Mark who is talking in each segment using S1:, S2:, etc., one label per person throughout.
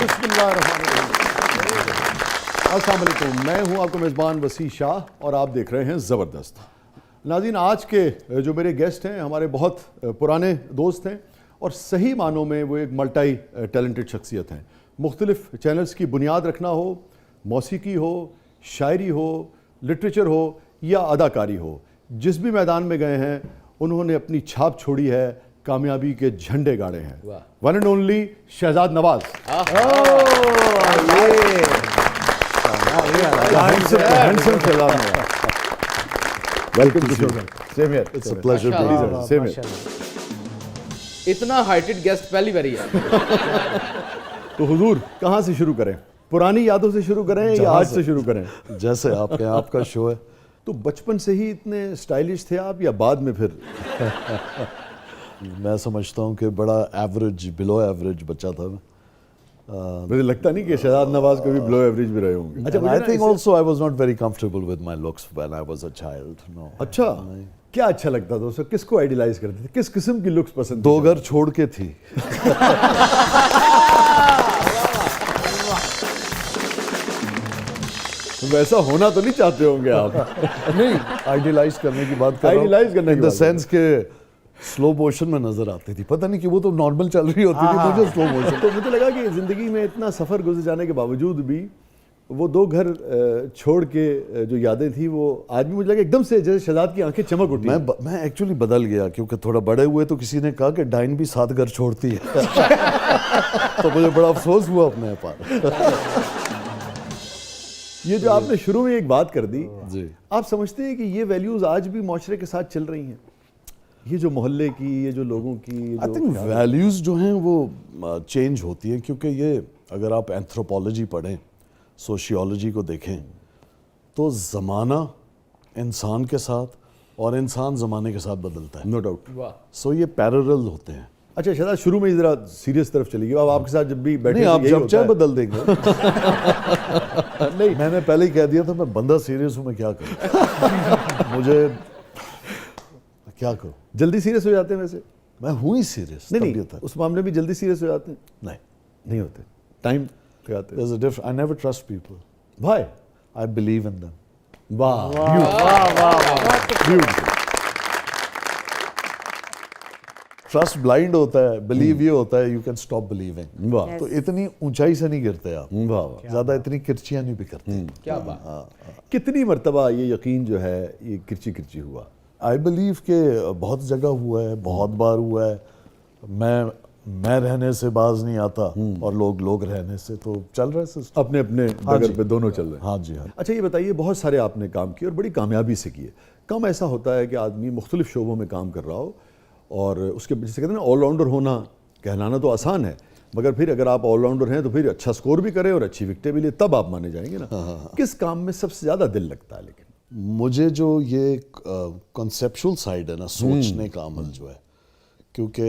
S1: بسم اللہ الرحمن الرحیم۔ السلام علیکم، میں ہوں آپ کا میزبان وسیع شاہ اور آپ دیکھ رہے ہیں زبردست۔ ناظرین، آج کے جو میرے گیسٹ ہیں ہمارے بہت پرانے دوست ہیں اور صحیح معنوں میں وہ ایک ملٹائی ٹیلنٹڈ شخصیت ہیں۔ مختلف چینلز کی بنیاد رکھنا ہو، موسیقی ہو، شاعری ہو، لٹریچر ہو یا اداکاری ہو، جس بھی میدان میں گئے ہیں انہوں نے اپنی چھاپ چھوڑی ہے، کامیابی کے جھنڈے گاڑے ہیں۔ One and only Shahzad Nawaz. Handsome Shahzad Nawaz, welcome to show. Same here, it's a pleasure, same here.
S2: اتنا ہائٹڈ گیسٹ پہلی باری ہے۔
S1: تو حضور کہاں سے شروع کریں؟ پرانی یادوں سے شروع کریں یا آج سے شروع کریں؟
S3: جیسے آپ کے آپ کا شو ہے۔
S1: تو بچپن سے ہی اتنے اسٹائلش تھے آپ یا بعد میں پھر؟
S3: میں سمجھتا ہوں کہ بڑا ایوریج، بلو ایوریج بچہ تھا میں۔
S1: مجھے لگتا نہیں کہ شہزاد نواز کبھی بلو ایوریج بھی رہے ہوں گے۔
S3: I think also I was not very comfortable with my looks when I was a child. No.
S1: اچھا، کیا اچھا لگتا تھا اسے؟ کس کو آئیڈیلائز کرتے تھے؟ کس قسم کی لکس پسند؟
S3: دو گھر چھوڑ کے تھی۔
S1: ویسا ہونا تو نہیں چاہتے ہوں گے آپ؟
S3: نہیں، آئیڈیلائز کرنے کی بات کر رہا ہوں۔
S1: آئیڈیلائز کرنے کی
S3: in the sense کہ سلو موشن میں نظر آتی تھی، پتہ نہیں کہ وہ تو نارمل چل رہی ہوتی تھی، مجھے سلو موشن۔
S1: تو مجھے لگا کہ زندگی میں اتنا سفر گزر جانے کے باوجود بھی وہ دو گھر چھوڑ کے جو یادیں تھیں وہ آج بھی مجھے لگا ایک دم سے جیسے شہزاد کی آنکھیں چمک اٹھی۔
S3: میں ایکچولی بدل گیا کیونکہ تھوڑا بڑے ہوئے تو کسی نے کہا کہ ڈائن بھی 7 گھر چھوڑتی ہے، تو مجھے بڑا افسوس ہوا اپنے پر۔
S1: یہ جو آپ نے شروع میں ایک بات کر دی،
S3: جی،
S1: آپ سمجھتے ہیں کہ یہ ویلیوز آج بھی معاشرے کے ساتھ چل رہی ہیں؟ یہ جو محلے کی، یہ جو لوگوں کی
S3: آئی تھنک ویلیوز جو ہیں وہ چینج ہوتی ہیں، کیونکہ یہ اگر آپ اینتھروپولوجی پڑھیں، سوشیولوجی کو دیکھیں تو زمانہ انسان کے ساتھ اور انسان زمانے کے ساتھ بدلتا ہے،
S1: نو ڈاؤٹ۔
S3: سو یہ پیرلل ہوتے ہیں۔
S1: اچھا شہزاد، شروع میں ذرا سیریس طرف چلی گئی، اب آپ کے ساتھ جب بھی بیٹھے
S3: نہیں، آپ جب چاہے بدل دیں گے۔
S1: نہیں،
S3: میں نے پہلے ہی کہہ دیا تھا میں بندہ سیریس ہوں، میں کیا کروں، مجھے کیا کروں،
S1: جلدی سیریس ہو جاتے ہیں ویسے؟
S3: میں ہوں ہی سیریس۔
S1: نہیں، اس معاملے میں جلدی سیریس ہو جاتے ہیں؟ نہیں ہوتے، ٹائم لگاتے ہیں۔
S3: There's a difference. I never trust people.
S1: Why?
S3: I believe in them.
S1: واہ، بیوٹیفل۔
S3: Trust blind ہوتا ہے، believe یہ ہوتا ہے you can stop believing.
S1: واہ
S3: تو اتنی اونچائی سے نہیں گرتے آپ،
S1: واہ،
S3: زیادہ اتنی کرچیاں نہیں بھی کرتے۔
S2: کیا بات!
S1: کتنی مرتبہ یہ یقین جو ہے یہ کرچی کرچی ہوا؟
S3: I believe کہ بہت جگہ ہوا ہے، بہت بار ہوا ہے۔ میں رہنے سے باز نہیں آتا اور لوگ رہنے سے، تو چل رہا ہے سسٹم،
S1: اپنے اپنے ڈگر پہ دونوں چل رہے ہیں۔
S3: ہاں جی ہاں۔
S1: اچھا یہ بتائیے، بہت سارے آپ نے کام کیے اور بڑی کامیابی سے کیے۔ کم ایسا ہوتا ہے کہ آدمی مختلف شعبوں میں کام کر رہا ہو اور اس کے جیسے کہتے ہیں نا آل راؤنڈر ہونا، کہلانا تو آسان ہے، مگر پھر اگر آپ آل راؤنڈر ہیں تو پھر اچھا سکور بھی کریں اور اچھی وکٹیں بھی لیں، تب آپ مانے جائیں گے نا۔ کس کام میں سب سے زیادہ دل لگتا ہے؟ لیکن
S3: مجھے جو یہ کنسیپچول سائڈ ہے نا، سوچنے کا عمل جو ہے، کیونکہ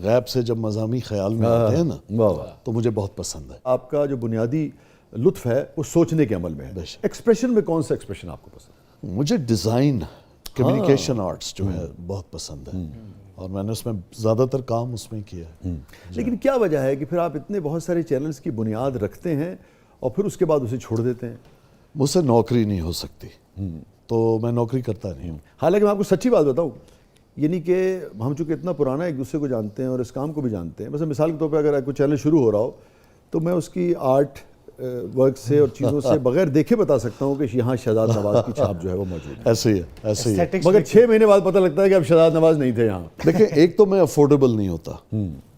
S3: غیب سے جب مضامی خیال میں آتے ہیں نا تو مجھے بہت پسند ہے۔
S1: آپ کا جو بنیادی لطف ہے وہ سوچنے کے عمل میں ہے۔ ایکسپریشن میں کون سا ایکسپریشن آپ کو پسند ہے؟
S3: مجھے ڈیزائن، کمیونیکیشن آرٹس جو ہے بہت پسند ہے، اور میں نے اس میں زیادہ تر کام اس میں کیا ہے۔
S1: لیکن کیا وجہ ہے کہ پھر آپ اتنے بہت سارے چینلز کی بنیاد رکھتے ہیں اور پھر اس کے بعد اسے چھوڑ دیتے ہیں؟
S3: مجھ سے نوکری نہیں ہو سکتی، تو میں نوکری کرتا نہیں ہوں۔
S1: حالانکہ میں آپ کو سچی بات بتاؤں، یعنی کہ ہم چونکہ اتنا پرانا ایک دوسرے کو جانتے ہیں اور اس کام کو بھی جانتے ہیں، مثلا مثال کے طور پہ اگر کوئی چینل شروع ہو رہا ہو تو میں اس کی آرٹ ورک سے اور چیزوں سے بغیر دیکھے بتا سکتا ہوں کہ یہاں شہزاد نواز کی چھاپ جو ہے وہ موجود ہے۔
S3: ایسے ہی ہے، ایسے ہی ہے۔
S1: مگر 6 مہینے بعد پتہ لگتا ہے کہ اب شہزاد نواز نہیں تھے یہاں۔
S3: دیکھیں، ایک تو میں افورڈیبل نہیں ہوتا،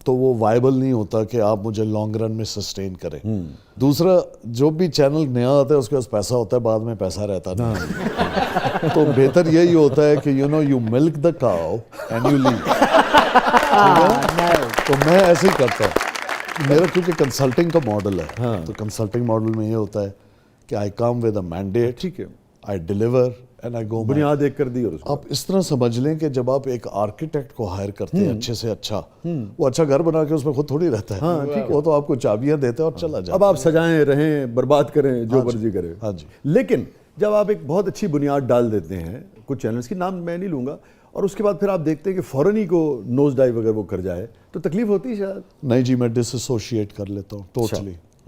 S3: تو وہ وائبل نہیں ہوتا کہ آپ مجھے لانگ رن میں سسٹین کریں۔ دوسرا، جو بھی چینل نیا آتا ہے اس کے پاس پیسہ ہوتا ہے، بعد میں پیسہ رہتا نہیں، تو بہتر یہی ہوتا ہے کہ you milk the cow and you leave. تو میں ایسے ہی کرتا ہوں۔ میرا کیونکہ کنسلٹنگ کا ماڈل ہے، تو کنسلٹنگ ماڈل میں یہ ہوتا ہے کہ آئی کم ود اے مینڈیٹ،
S1: ٹھیک ہے،
S3: آئی ڈیلیور اینڈ آئی گو۔
S1: بنیاد ایک کر دی اور
S3: آپ اس طرح سمجھ لیں کہ جب آپ ایک آرکیٹیکٹ کو ہائر کرتے ہیں اچھے سے اچھا، وہ اچھا گھر بنا کے اس میں خود تھوڑی رہتا ہے، وہ تو آپ کو چابیاں دیتے ہیں اور چلا جاتا
S1: اب آپ سجائیں، رہیں، برباد کریں، جو مرضی کریں۔
S3: ہاں جی۔
S1: لیکن جب آپ ایک بہت اچھی بنیاد ڈال دیتے ہیں، کچھ چینلز کی نام میں نہیں لوں گا، اور اس کے بعد پھر آپ دیکھتے ہیں کہ فوراً ہی کو نوز ڈائیو اگر وہ کر جائے تو تکلیف ہوتی ہے شاید؟
S3: نہیں جی، میں ڈس ایسوشیٹ کر لیتا ہوں ٹوٹلی۔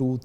S3: 2